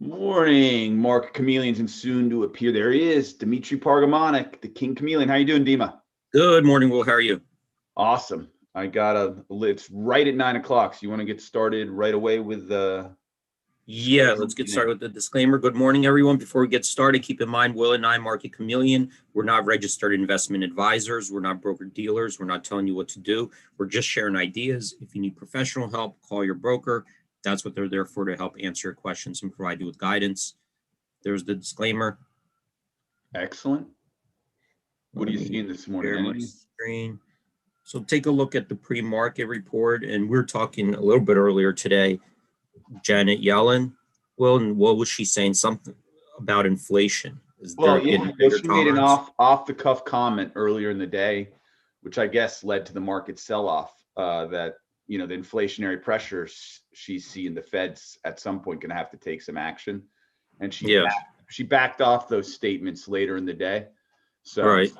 Morning, Market Chameleons, and soon to appear. There he is, Dimitri Pargamonic, the King Chameleon. How you doing, Dima? Good morning, Will. How are you? Awesome. It's right at 9 o'clock. So you want to get started right away with Yeah, let's get started with the disclaimer. Good morning, everyone. Before we get started, keep in mind, Will and I, Market Chameleon, we're not registered investment advisors. We're not broker dealers. We're not telling you what to do. We're just sharing ideas. If you need professional help, call your broker. That's what they're there for, to help answer your questions and provide you with guidance. There's the disclaimer. Excellent. What are you seeing this morning? Share my screen. So take a look at the pre-market report, and we're talking a little bit earlier today. Janet Yellen, Will, and what was she saying? Something about inflation. She made an off-the-cuff comment earlier in the day, which I guess led to the market sell-off. That the inflationary pressures she's seeing, the Fed's at some point going to have to take some action, and she backed off those statements later in the day. So, right.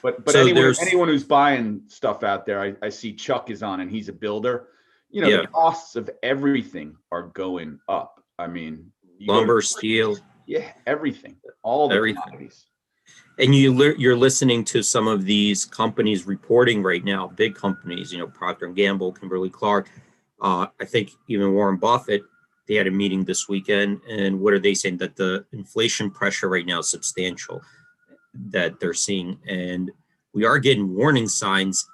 But anyone who's buying stuff out there, I see Chuck is on, and he's a builder. The costs of everything are going up. I mean, lumber, steel, everything, all the commodities. And you're listening to some of these companies reporting right now, big companies, Procter & Gamble, Kimberly-Clark. I think even Warren Buffett, they had a meeting this weekend, and what are they saying? That the inflation pressure right now is substantial that they're seeing. And we are getting warning signs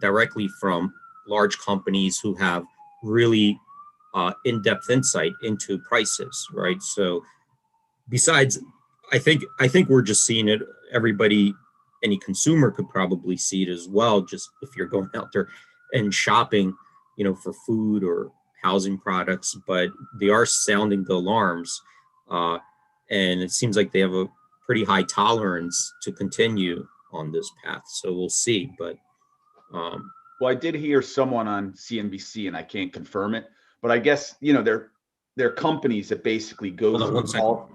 directly from large companies who have really in-depth insight into prices, right? So besides, I think we're just seeing it. Everybody, any consumer could probably see it as well, just if you're going out there and shopping, for food or housing products, but they are sounding the alarms. And it seems like they have a pretty high tolerance to continue on this path. So we'll see, but I did hear someone on CNBC, and I can't confirm it, but I guess they're companies that basically go through all.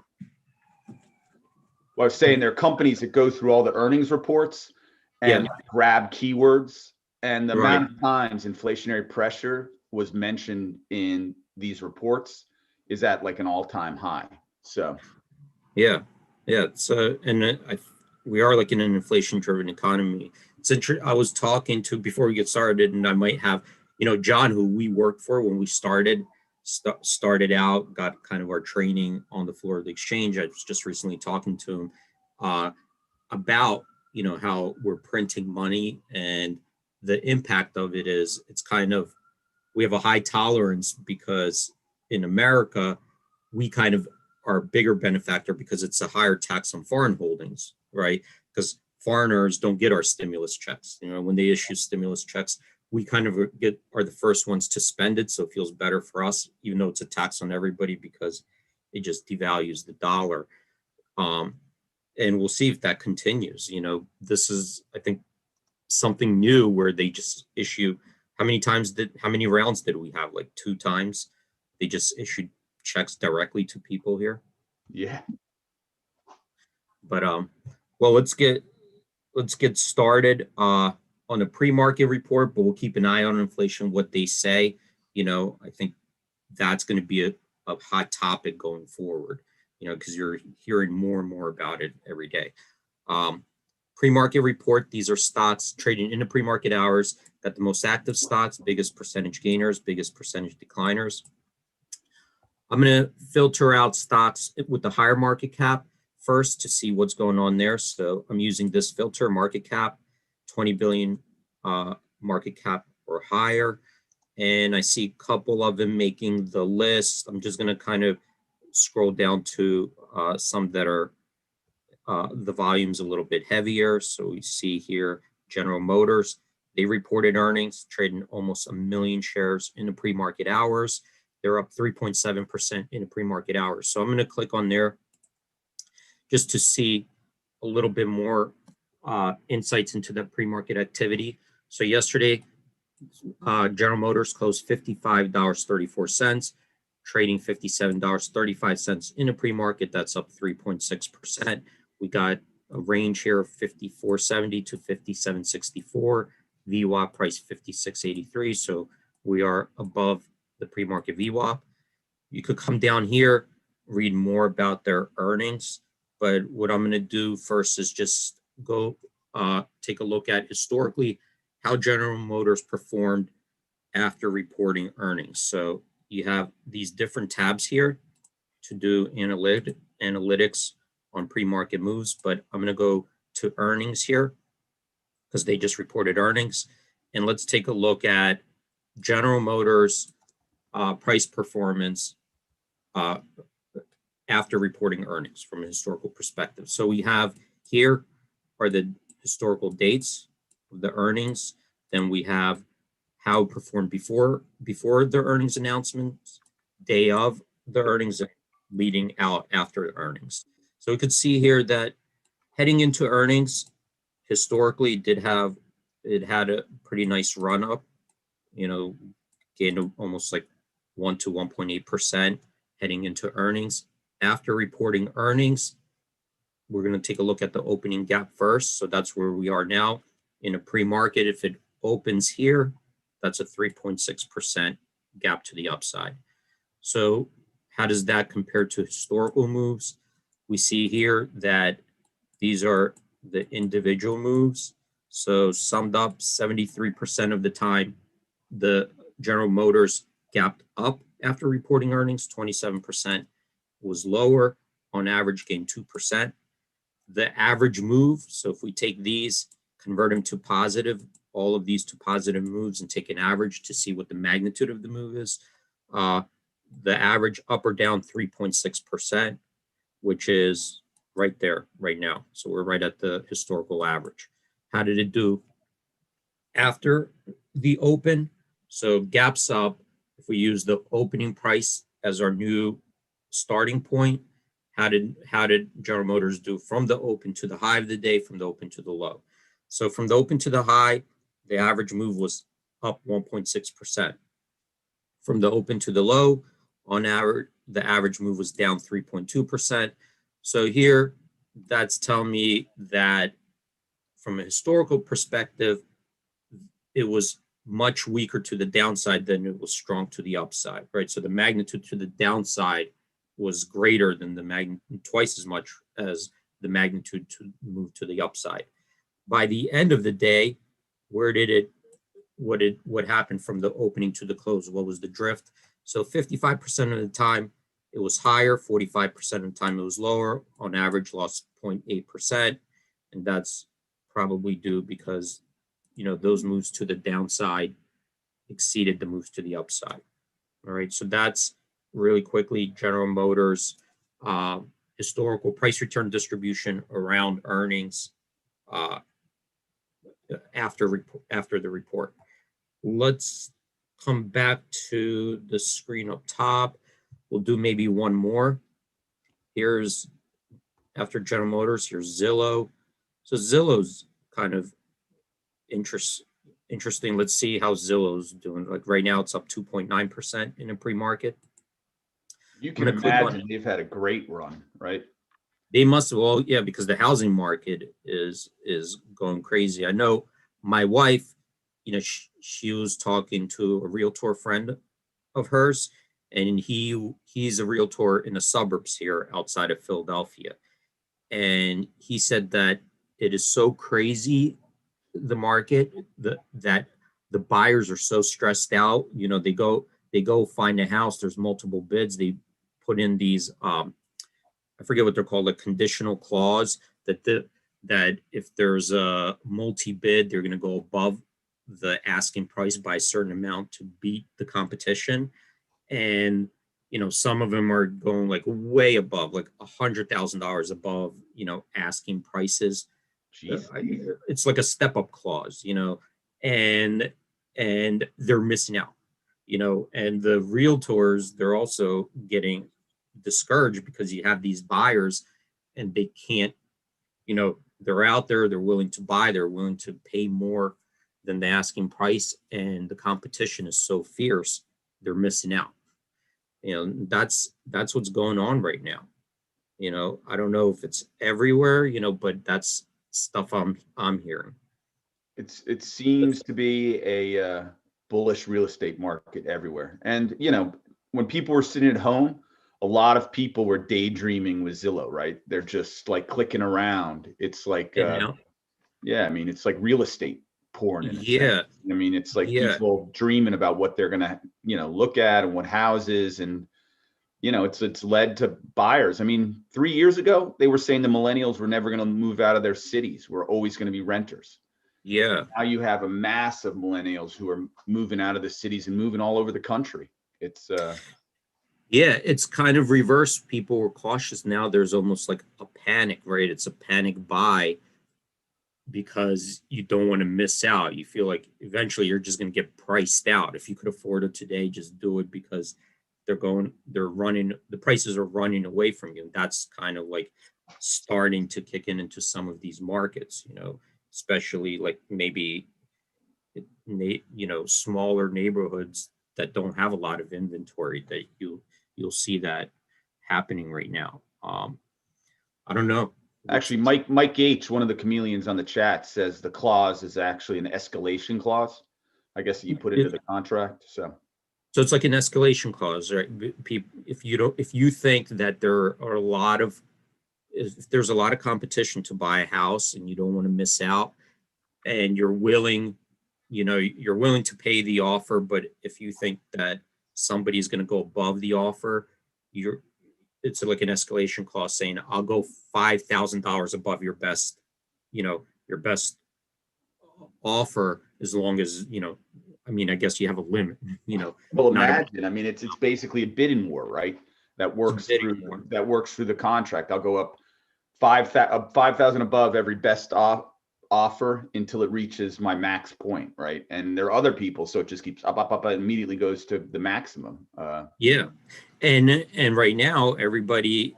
Well, I was saying they're companies that go through all the earnings reports and grab keywords, and the amount of times inflationary pressure was mentioned in these reports is at like an all-time high. So we are like in an inflation-driven economy. I was talking to, before we get started, and I might have, John, who we worked for when we started out, got kind of our training on the floor of the exchange. I was just recently talking to him about, how we're printing money, and the impact of it is we have a high tolerance because in America, we kind of are a bigger benefactor because it's a higher tax on foreign holdings, right? Because foreigners don't get our stimulus checks. When they issue stimulus checks, we kind of are the first ones to spend it. So it feels better for us, even though it's a tax on everybody because it just devalues the dollar. And we'll see if that continues. This is, I think, something new where they just issue, how many rounds did we have? Like 2 times. They just issued checks directly to people here. Yeah. But let's get started on the pre-market report, but we'll keep an eye on inflation, what they say. I think that's going to be a hot topic going forward, because you're hearing more and more about it every day. Pre-market report, these are stocks trading in the pre-market hours. Got the most active stocks, biggest percentage gainers, biggest percentage decliners. I'm going to filter out stocks with the higher market cap first to see what's going on there. So I'm using this filter, market cap, 20 billion market cap or higher. And I see a couple of them making the list. I'm just going to kind of scroll down to some that are the volume's a little bit heavier. So we see here General Motors. They reported earnings, trading almost 1 million shares in the pre-market hours. They're up 3.7% in the pre-market hours. So I'm going to click on there just to see a little bit more insights into the pre-market activity. So yesterday, General Motors closed $55.34, trading $57.35 in the pre-market. That's up 3.6%. We got a range here of 54.70 to 57.64. VWAP price 56.83. So we are above the pre-market VWAP. You could come down here read more about their earnings. But what I'm going to do first is just go take a look at historically how General Motors performed after reporting earnings. So you have these different tabs here to do analytics on pre-market moves, but I'm going to go to earnings here because they just reported earnings. And let's take a look at General Motors price performance after reporting earnings from a historical perspective. So we have here are the historical dates of the earnings. Then we have how it performed before the earnings announcements, day of the earnings, leading out after the earnings. So we could see here that heading into earnings, historically it had a pretty nice run up, gained almost like 1 to 1.8% heading into earnings. After reporting earnings, we're going to take a look at the opening gap first. So that's where we are now in a pre-market. If it opens here, that's a 3.6% gap to the upside. So how does that compare to historical moves? We see here that these are the individual moves. So summed up, 73% of the time, the General Motors gapped up after reporting earnings, 27% was lower, on average gained 2%. The average move, so if we take these, convert them to positive, all of these to positive moves and take an average to see what the magnitude of the move is, the average up or down 3.6%, which is right there right now. So we're right at the historical average. How did it do after the open? So gaps up, if we use the opening price as our new starting point, how did General Motors do from the open to the high of the day, from the open to the low? So from the open to the high, the average move was up 1.6%. From the open to the low, on average, the average move was down 3.2%. So here, that's telling me that from a historical perspective, it was much weaker to the downside than it was strong to the upside, right? So the magnitude to the downside was greater than the magnitude, twice as much as the magnitude to move to the upside. By the end of the day, what happened from the opening to the close? What was the drift? So 55% of the time it was higher, 45% of the time it was lower. On average, lost 0.8%, and that's probably due because those moves to the downside exceeded the moves to the upside. All right, so that's really quickly General Motors historical price return distribution around earnings after the report. Let's come back to the screen up top. We'll do maybe one more. Here's after General Motors. Here's Zillow. So Zillow's kind of interesting. Let's see how Zillow's doing. Like right now, it's up 2.9% in a pre-market. You can imagine they've had a great run, right? They must have, well, yeah, because the housing market is going crazy. I know my wife, she was talking to a realtor friend of hers, and he's a realtor in the suburbs here outside of Philadelphia. And he said that it is so crazy, the market, that the buyers are so stressed out. They go find a house, there's multiple bids. They put in these I forget what they're called, a conditional clause that if there's a multi-bid, they're going to go above the asking price by a certain amount to beat the competition. And some of them are going like way above, like $100,000 above asking prices. It's like a step-up clause, and they're missing out, and the realtors, they're also getting discouraged because you have these buyers and they can't, they're out there, they're willing to buy, they're willing to pay more than the asking price, and the competition is so fierce, they're missing out. That's what's going on right now. I don't know if it's everywhere, but that's stuff I'm hearing. It seems to be a bullish real estate market everywhere. And when people were sitting at home, a lot of people were daydreaming with Zillow, right? They're just like clicking around. It's like, And now, yeah, I mean, it's like real estate porn in a sense. yeah, I mean, it's like yeah, people dreaming about what they're gonna, look at and what houses, and it's led to buyers. I mean, 3 years ago, they were saying the millennials were never gonna move out of their cities. We're always gonna be renters. yeah. Now you have a mass of millennials who are moving out of the cities and moving all over the country. It's Yeah, it's kind of reverse. People were cautious. Now there's almost like a panic, right? It's a panic buy because you don't want to miss out. You feel like eventually you're just going to get priced out. If you could afford it today, just do it because the prices are running away from you. That's kind of like starting to kick into some of these markets, especially like maybe, smaller neighborhoods that don't have a lot of inventory that you'll see that happening right now. I don't know. actually Mike H, one of the chameleons on the chat, says the clause is actually an escalation clause. I guess you put into the contract. So it's like an escalation clause, right? If you think that if there's a lot of competition to buy a house and you don't want to miss out, and you're willing to pay the offer, but if you think that somebody's going to go above the offer, it's like an escalation clause saying, I'll go $5,000 above your best offer, as long as, I guess you have a limit, well, not imagine, I mean, it's basically a bidding war, right? That works through the contract. I'll go up 5,000 above every best offer until it reaches my max point, right? And there are other people, so it just keeps up, immediately goes to the maximum. Yeah. And right now, everybody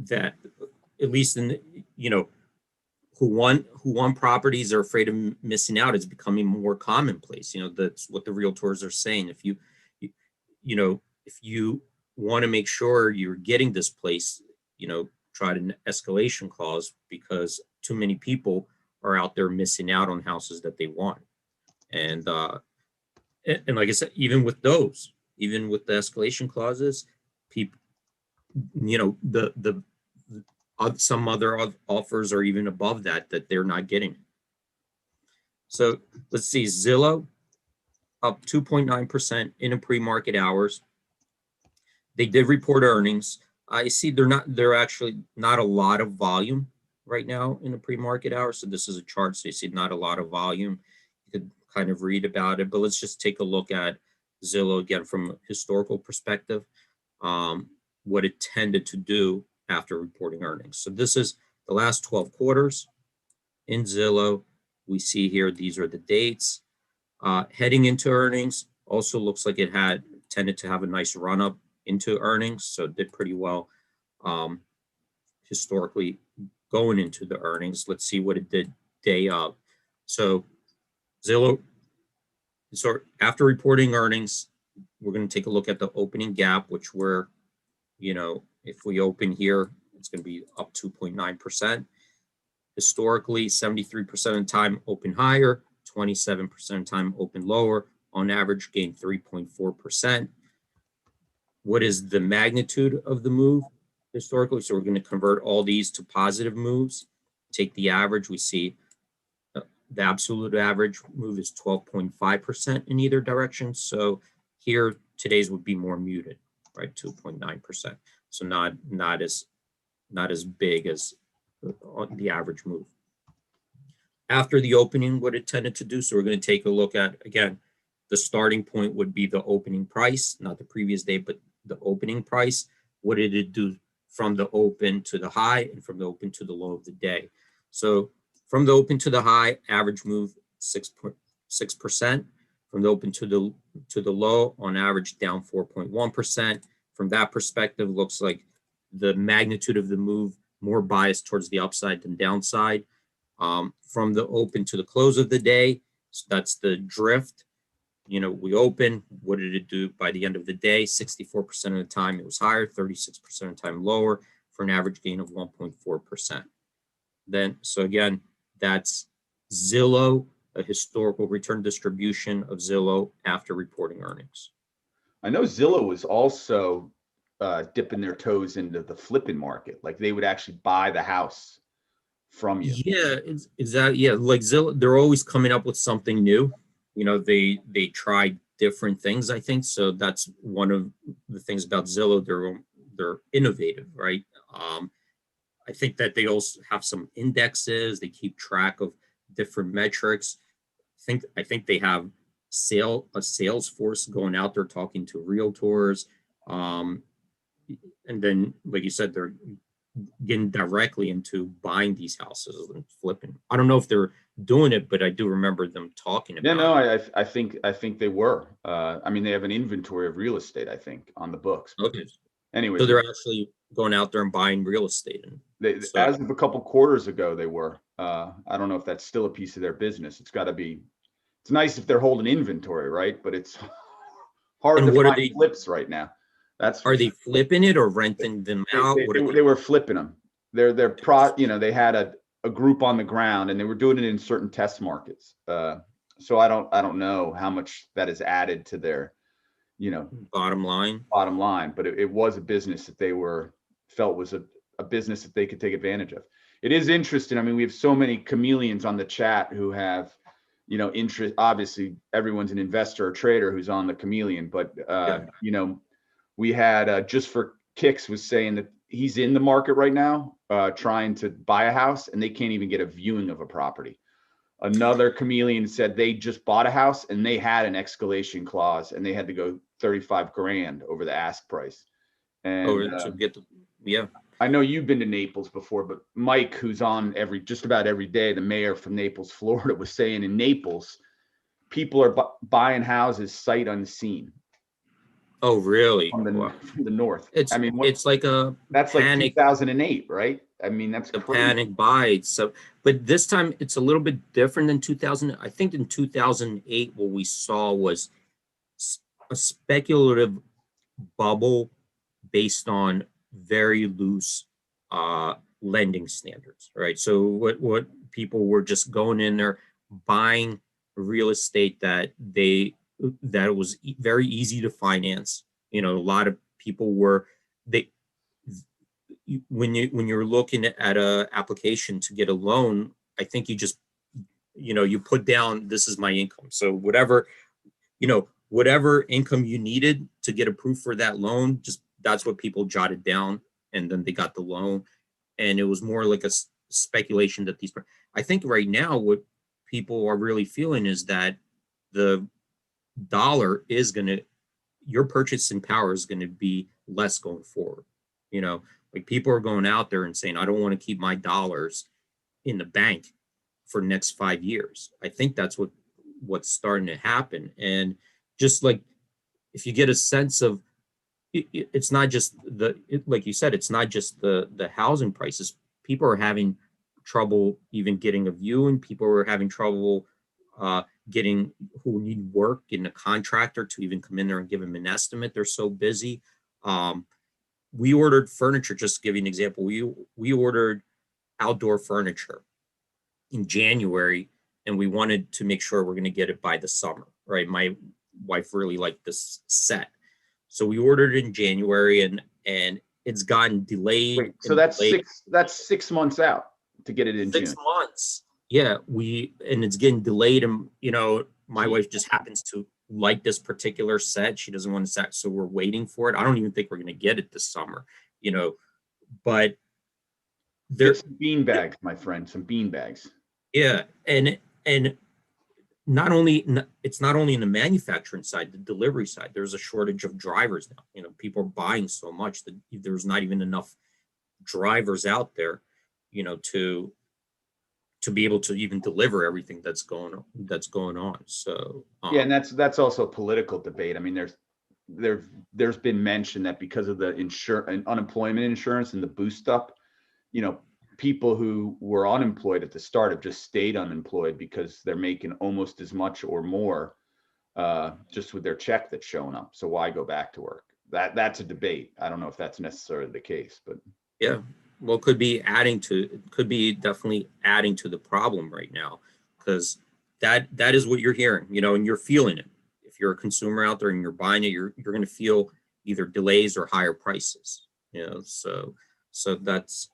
that, at least in, who want properties are afraid of missing out, is becoming more commonplace. That's what the realtors are saying. If you want to make sure you're getting this place, try an escalation clause, because too many people are out there missing out on houses that they want. And like I said, even with the escalation clauses, people, the some other offers are even above that they're not getting. So let's see, Zillow up 2.9% in a pre-market hours. They did report earnings. I see they're actually not a lot of volume right now in the pre-market hours. So this is a chart, so you see not a lot of volume. You could kind of read about it, but let's just take a look at Zillow again from a historical perspective, what it tended to do after reporting earnings. So this is the last 12 quarters in Zillow. We see here, these are the dates. Heading into earnings, also looks like it had tended to have a nice run up into earnings, so it did pretty well historically going into the earnings. Let's see what it did day of. So Zillow, so after reporting earnings, we're going to take a look at the opening gap, which if we open here, it's going to be up 2.9%. Historically, 73% of the time open higher, 27% of the time open lower. On average, gain 3.4%. What is the magnitude of the move historically? So we're going to convert all these to positive moves. Take the average. We see the absolute average move is 12.5% in either direction. So here, today's would be more muted, right? 2.9%. So not as big as the average move. After the opening, what it tended to do, so we're going to take a look at, again, the starting point would be the opening price, not the previous day, but the opening price. What did it do from the open to the high and from the open to the low of the day? So from the open to the high, average move 6.6%. From the open to the low, on average, down 4.1%. From that perspective, looks like the magnitude of the move more biased towards the upside than downside. From the open to the close of the day, so that's the drift. We open, what did it do by the end of the day? 64% of the time it was higher, 36% of the time lower, for an average gain of 1.4%. Then, so again, that's Zillow, a historical return distribution of Zillow after reporting earnings. I know Zillow was also dipping their toes into the flipping market. Like they would actually buy the house from you. Yeah, it's exactly. Yeah, like Zillow, they're always coming up with something new. They try different things. I think so. That's one of the things about Zillow. They're innovative, right? I think that they also have some indexes. They keep track of different metrics. I think they have a sales force going out there talking to realtors. Um, and then, like you said, they're getting directly into buying these houses and flipping. I don't know if they're doing it, but I do remember them talking Yeah, about no, it. I think they were. I mean, they have an inventory of real estate, I think, on the books. But Okay, so anyways, they're actually going out there and buying real estate, and they, so as of a couple quarters ago, they were. I don't know if that's still a piece of their business. It's got to be. It's nice if they're holding inventory, right? But it's hard to and what find flips right now. That's for are they sure. flipping it or renting them out? What are They were flipping them. They had a group on the ground and they were doing it in certain test markets. So I don't know how much that is added to their, you know, bottom line? bottom line, but it was a business that they felt was a business that they could take advantage of. It is interesting. I mean, we have so many chameleons on the chat who have, interest. Obviously, everyone's an investor or trader who's on the chameleon, but Yeah. we had just for kicks was saying that he's in the market right now, trying to buy a house, and they can't even get a viewing of a property. Another chameleon said they just bought a house and they had an escalation clause and they had to go 35 grand over the ask price. And Oh, to get the yeah. I know you've been to Naples before, but Mike, who's on just about every day, the mayor from Naples, Florida, was saying in Naples, people are buying houses sight unseen Oh, really? from Wow. the north. I mean, It's like a that's like panic 2008, right? I mean, that's a crazy. panic buy. So, but this time it's a little bit different than 2000. I think in 2008, what we saw was a speculative bubble based on very loose uh, lending standards, right? So what people were just going in there buying real estate that it was very easy to finance. A lot of people were they when you're looking at a application to get a loan, I think you put down, this is my income. So whatever income you needed to get approved for that loan, just that's what people jotted down, and then they got the loan. And it was more like a speculation that I think right now what people are really feeling is that the dollar is going to, your purchasing power is going to be less going forward. Like people are going out there and saying, I don't want to keep my dollars in the bank for the next 5 years. I think that's what's starting to happen. And just like, if you get a sense of it's not just like you said, it's not just the housing prices. People are having trouble even getting a viewing. People are having trouble getting, who need work, getting a contractor to even come in there and give them an estimate. They're so busy. We ordered furniture, just to give you an example. We ordered outdoor furniture in January, and we wanted to make sure we're going to get it by the summer, right? My wife really liked this set, so we ordered it in January, and it's gotten delayed. Wait, so that's 6 months out to get it in June. 6 months. Yeah, and it's getting delayed, and my wife just happens to like this particular set. She doesn't want to set, so we're waiting for it. I don't even think we're going to get it this summer, but there, Get some bean bags, my friend, some bean bags. yeah, and it's not only in the manufacturing side, the delivery side. There's a shortage of drivers now. People are buying so much that there's not even enough drivers out there, to be able to even deliver everything that's going on. So yeah, and that's also a political debate. I mean, there's been mention that because of the unemployment insurance and the boost up, people who were unemployed at the start have just stayed unemployed because they're making almost as much or more just with their check that's showing up. So why go back to work? That's a debate. I don't know if that's necessarily the case, but yeah, well, could be definitely adding to the problem right now, because that is what you're hearing, and you're feeling it. If you're a consumer out there and you're buying it, you're going to feel, either delays or higher prices. So that's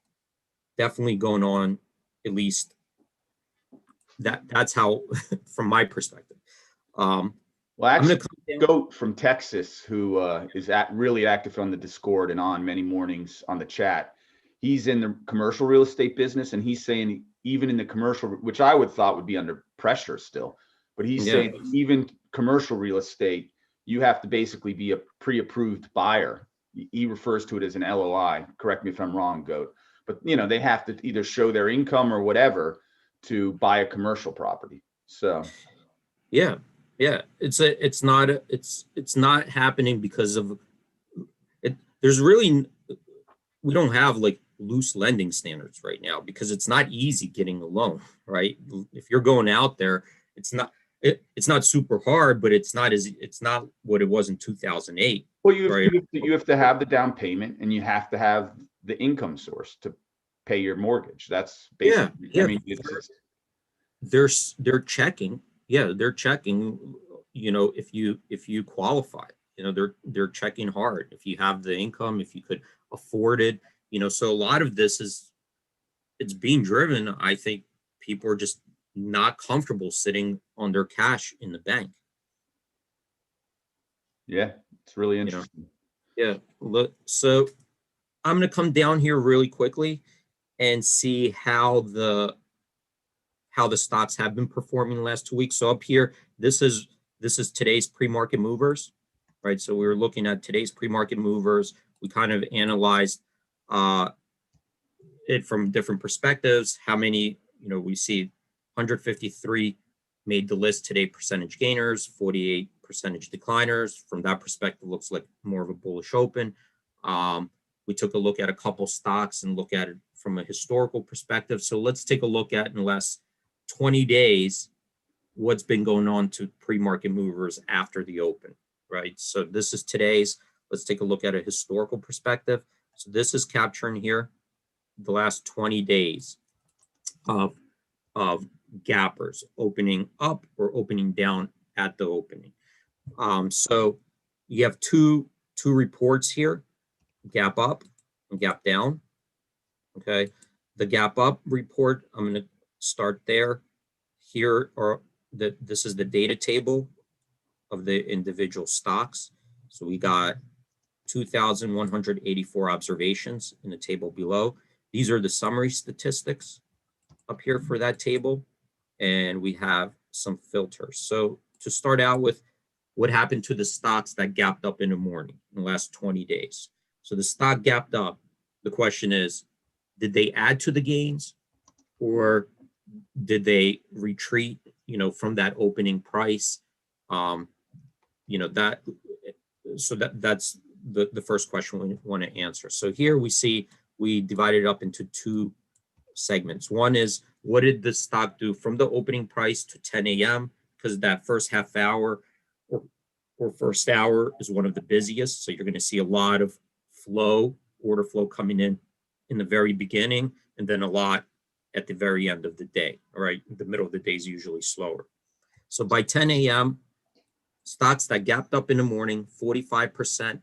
definitely going on. At least that's how, from my perspective. Well, actually, Goat from Texas, who is really active on the Discord and on many mornings on the chat, he's in the commercial real estate business, and he's saying even in the commercial, which I would thought would be under pressure still, but he's saying even commercial real estate, you have to basically be a pre-approved buyer. He refers to it as an LOI. Correct me if I'm wrong, Goat. But they have to either show their income or whatever to buy a commercial property. So yeah, it's not happening because of it. There's really, we don't have like loose lending standards right now because it's not easy getting a loan, right? If you're going out there, it's not super hard, but it's not what it was in 2008. Well, you have to have the down payment, and you have to have the income source to pay your mortgage. That's basically, I mean, they're checking. Yeah, they're checking, if you qualify, they're checking hard. If you have the income, if you could afford it, so a lot of this it's being driven. I think people are just not comfortable sitting on their cash in the bank. Yeah, it's really interesting. Yeah, look, so I'm going to come down here really quickly and see how the stocks have been performing the last 2 weeks. So up here, this is today's pre-market movers, right? So we were looking at today's pre-market movers. We kind of analyzed it from different perspectives. How many, we see 153 made the list today, percentage gainers, 48 percentage decliners. From that perspective, looks like more of a bullish open. We took a look at a couple stocks and look at it from a historical perspective. So let's take a look at in the last 20 days, what's been going on to pre-market movers after the open, right? So this is today's. Let's take a look at a historical perspective. So this is capturing here the last 20 days of gappers opening up or opening down at the opening. So you have two reports here, gap up and gap down. Okay, the gap up report, I'm going to start there. Here this is the data table of the individual stocks. So we got 2,184 observations in the table below. These are the summary statistics up here for that table, and we have some filters. So to start out with, what happened to the stocks that gapped up in the morning in the last 20 days? So the stock gapped up. The question is, did they add to the gains, or did they retreat, from that opening price? That's the first question we want to answer. So here we divided it up into two segments. One is, what did the stock do from the opening price to 10 a.m.? Because that first half hour or first hour is one of the busiest. So you're going to see a lot of order flow coming in the very beginning, and then a lot at the very end of the day. All right, the middle of the day is usually slower. So by 10 a.m., stocks that gapped up in the morning, 45%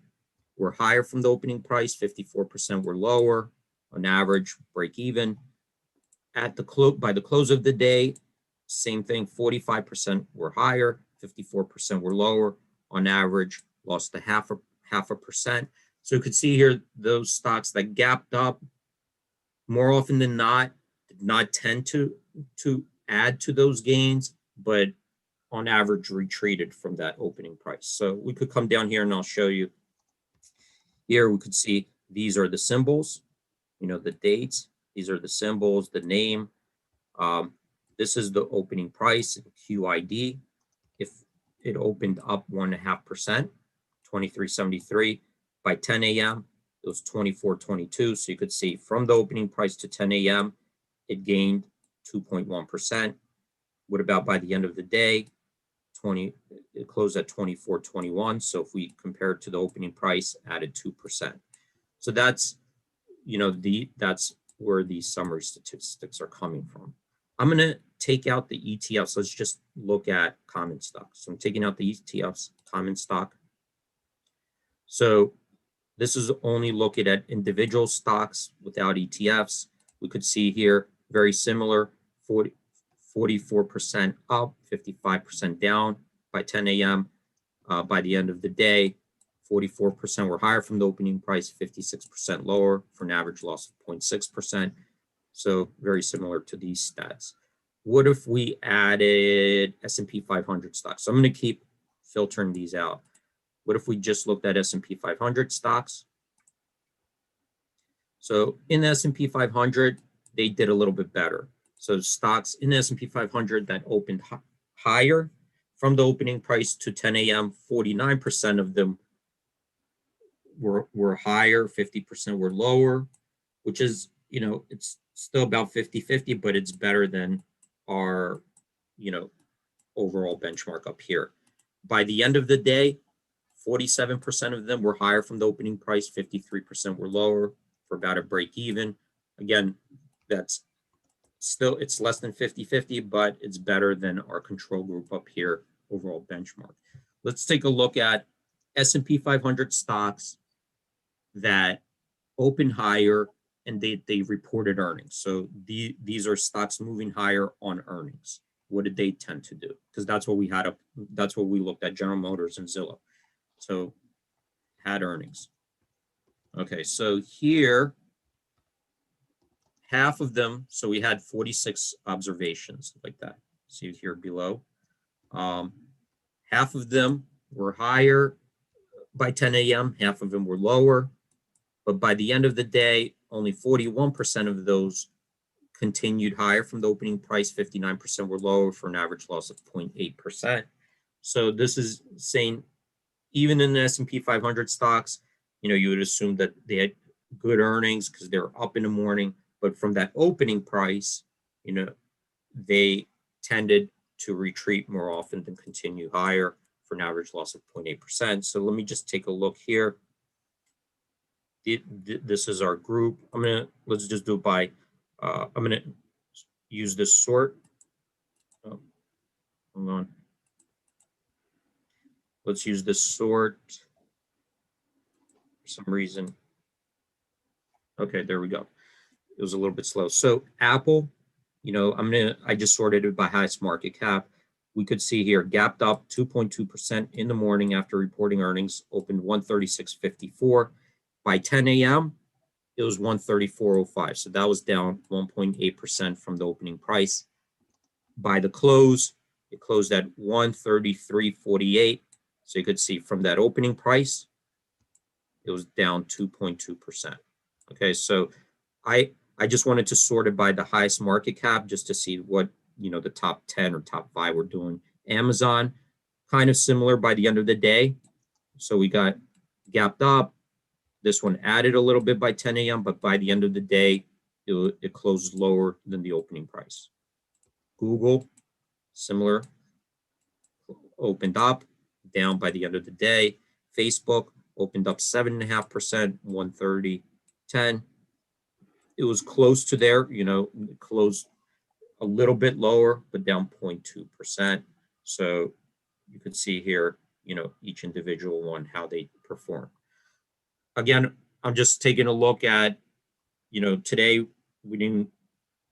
were higher from the opening price, 54% were lower, on average, break even. At the by the close of the day, same thing, 45% were higher, 54% were lower, on average, lost a half a percent. So you could see here those stocks that gapped up, more often than not, did not tend to add to those gains, but on average retreated from that opening price. So we could come down here and I'll show you. Here we could see these are the symbols, the dates. These are the symbols, the name. This is the opening price, QID. If it opened up 1.5%, 2373. By 10 a.m., it was 2422. So you could see from the opening price to 10 a.m., it gained 2.1%. What about by the end of the day? It closed at 2421. So if we compare it to the opening price, added 2%. So that's, that's where these summary statistics are coming from. I'm going to take out the ETFs. Let's just look at common stocks. So I'm taking out the ETFs, common stock. So This is only looking at individual stocks without ETFs. We could see here very similar, 44% up, 55% down by 10 a.m. By the end of the day, 44% were higher from the opening price, 56% lower for an average loss of 0.6%. So very similar to these stats. What if we added S&P 500 stocks? So I'm going to keep filtering these out. What if we just looked at S&P 500 stocks? So in the S&P 500, they did a little bit better. So stocks in the S&P 500 that opened higher from the opening price to 10 a.m., 49% of them were higher, 50% were lower, which is, it's still about 50-50, but it's better than our, overall benchmark up here. By the end of the day, 47% of them were higher from the opening price, 53% were lower for about a break even. Again, that's still, it's less than 50-50, but it's better than our control group up here, overall benchmark. Let's take a look at S&P 500 stocks that open higher and they reported earnings. So these are stocks moving higher on earnings. What did they tend to do? Because that's what we had up. That's what we looked at, General Motors and Zillow. So had earnings. Okay, so here, half of them, so we had 46 observations like that. See here below. Half of them were higher by 10 a.m., half of them were lower. But by the end of the day, only 41% of those continued higher from the opening price, 59% were lower for an average loss of 0.8%. So this is saying even in the S&P 500 stocks, you would assume that they had good earnings because they're up in the morning, but from that opening price, they tended to retreat more often than continue higher for an average loss of 0.8%. So let me just take a look here. This is our group. Let's just do it by, I'm gonna use this sort. Oh, hold on. Let's use this sort for some reason. Okay, there we go. It was a little bit slow. So Apple, I just sorted it by highest market cap. We could see here gapped up 2.2% in the morning after reporting earnings, opened 136.54. By 10 a.m., it was 134.05. So that was down 1.8% from the opening price. By the close, it closed at 133.48. So you could see from that opening price, it was down 2.2%. Okay, so I just wanted to sort it by the highest market cap just to see what, the top 10 or top 5 were doing. Amazon, kind of similar by the end of the day. So we got gapped up. This one added a little bit by 10 a.m., but by the end of the day, it closed lower than the opening price. Google, similar, opened up, down by the end of the day. Facebook opened up 7.5%, 130.10. It was close to there, it closed a little bit lower, but down 0.2%. So you could see here, each individual one, how they perform. Again, I'm just taking a look at, today we didn't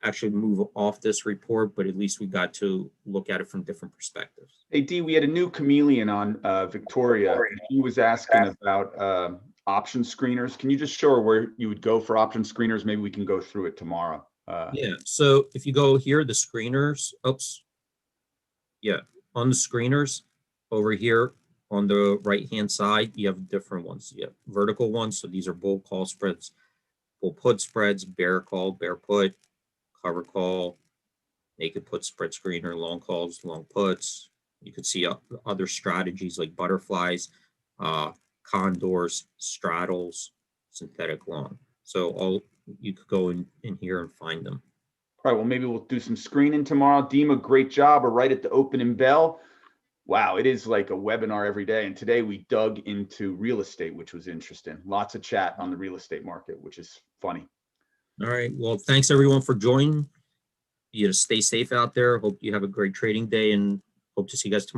actually move off this report, but at least we got to look at it from different perspectives. Hey, D, we had a new chameleon on, Victoria. He was asking about option screeners. Can you just show her where you would go for option screeners? Maybe we can go through it tomorrow. Yeah, so if you go here, the screeners, on the screeners over here, on the right-hand side, you have different ones. You have vertical ones. So these are bull call spreads, bull put spreads, bear call, bear put, cover call, naked put spread screener, long calls, long puts. You could see other strategies like butterflies, condors, straddles, synthetic long. So you could go in here and find them. All right, well, maybe we'll do some screening tomorrow. Dima, great job. We're right at the opening bell. Wow, it is like a webinar every day. And today we dug into real estate, which was interesting. Lots of chat on the real estate market, which is funny. All right. Well, thanks everyone for joining. Stay safe out there. Hope you have a great trading day and hope to see you guys tomorrow.